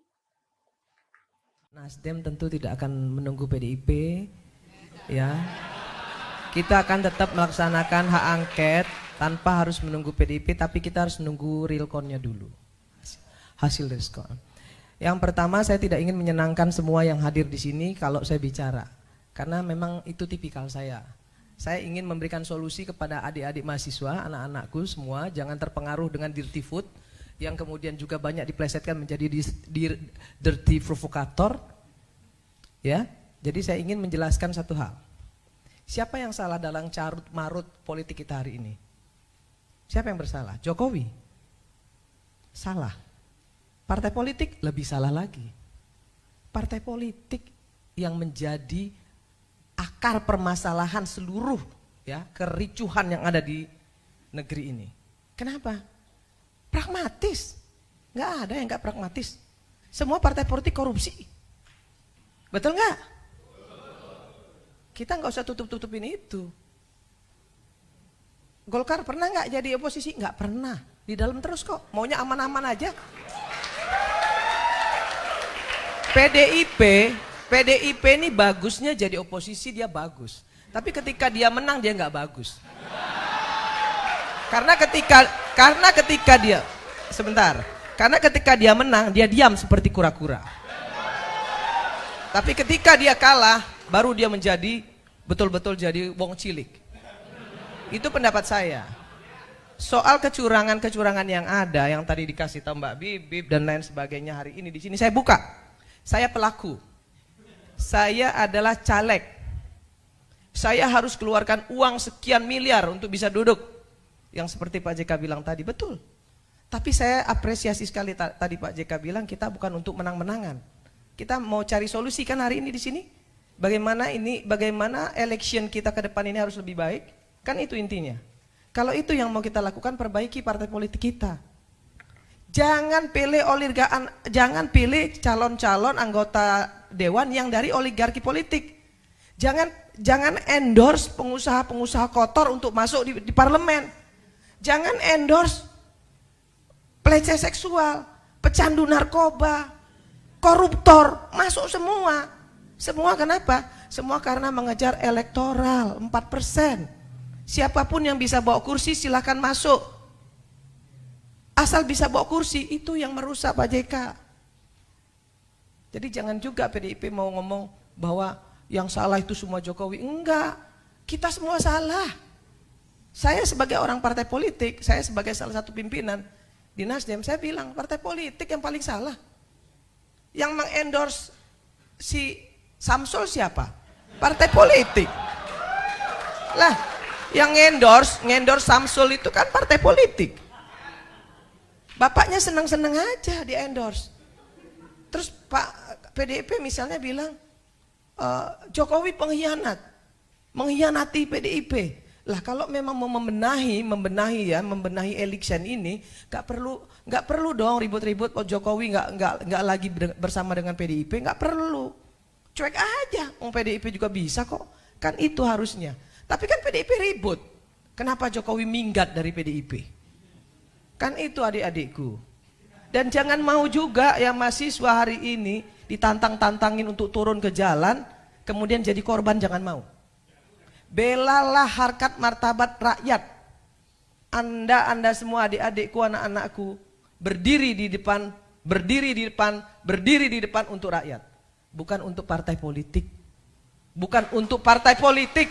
Nasdem tentu tidak akan menunggu PDIP, ya. Kita akan tetap melaksanakan hak angket tanpa harus menunggu PDIP, tapi kita harus menunggu realconnya dulu, hasil realcon. Yang pertama, saya tidak ingin menyenangkan semua yang hadir di sini kalau saya bicara, karena memang itu tipikal saya. Saya ingin memberikan solusi kepada adik-adik mahasiswa, anak-anakku semua, jangan terpengaruh dengan dirty food, yang kemudian juga banyak diplesetkan menjadi dirty provokator. Ya, jadi saya ingin menjelaskan satu hal. Siapa yang salah dalam carut marut politik kita hari ini? Siapa yang bersalah? Jokowi? Salah. Partai politik lebih salah lagi. Partai politik yang menjadi akar permasalahan seluruh ya kericuhan yang ada di negeri ini. Kenapa? Pragmatis. Nggak ada yang nggak pragmatis. Semua partai politik korupsi. Betul nggak? Kita nggak usah tutup-tutupin itu. Golkar pernah nggak jadi oposisi? Nggak pernah. Di dalam terus kok. Maunya aman-aman aja. PDIP ini bagusnya jadi oposisi, dia bagus. Tapi ketika dia menang dia nggak bagus. Karena ketika dia menang dia diam seperti kura-kura. Tapi ketika dia kalah, baru dia menjadi betul-betul jadi wong cilik. Itu pendapat saya. Soal kecurangan-kecurangan yang ada, yang tadi dikasih tahu Mbak Bibip dan lain sebagainya, hari ini di sini saya buka. Saya pelaku. Saya adalah caleg. Saya harus keluarkan uang sekian miliar untuk bisa duduk. Yang seperti Pak JK bilang tadi, betul. Tapi saya apresiasi sekali tadi Pak JK bilang kita bukan untuk menang-menangan. Kita mau cari solusi kan hari ini di sini. Bagaimana election kita ke depan ini harus lebih baik. Kan itu intinya. Kalau itu yang mau kita lakukan, perbaiki partai politik kita. Jangan pilih calon-calon anggota dewan yang dari oligarki politik. Jangan endorse pengusaha-pengusaha kotor untuk masuk di parlemen. Jangan endorse pelecehan seksual, pecandu narkoba, koruptor, masuk semua. Semua kenapa? Semua karena mengejar elektoral 4%. Siapapun yang bisa bawa kursi silakan masuk. Asal bisa bawa kursi, itu yang merusak Pak JK. Jadi jangan juga PDIP mau ngomong bahwa yang salah itu semua Jokowi. Enggak, kita semua salah. Saya sebagai orang partai politik, saya sebagai salah satu pimpinan di Nasdem, saya bilang partai politik yang paling salah. Yang mengendorse si Samsul siapa? Partai politik. Lah, yang ngendorse Samsul itu kan partai politik. Bapaknya senang-senang aja di endorse. Terus Pak PDIP misalnya bilang Jokowi pengkhianat, mengkhianati PDIP. Lah kalau memang mau membenahi election ini, nggak perlu dong ribut-ribut. Jokowi nggak lagi bersama dengan PDIP, nggak perlu. Cuek aja, PDIP juga bisa kok. Kan itu harusnya. Tapi kan PDIP ribut. Kenapa Jokowi minggat dari PDIP? Kan itu adik-adikku. Dan jangan mau juga yang mahasiswa hari ini ditantang-tantangin untuk turun ke jalan, kemudian jadi korban, jangan mau. Belalah harkat martabat rakyat. Anda semua adik-adikku, anak-anakku, berdiri di depan untuk rakyat. Bukan untuk partai politik. Bukan untuk partai politik.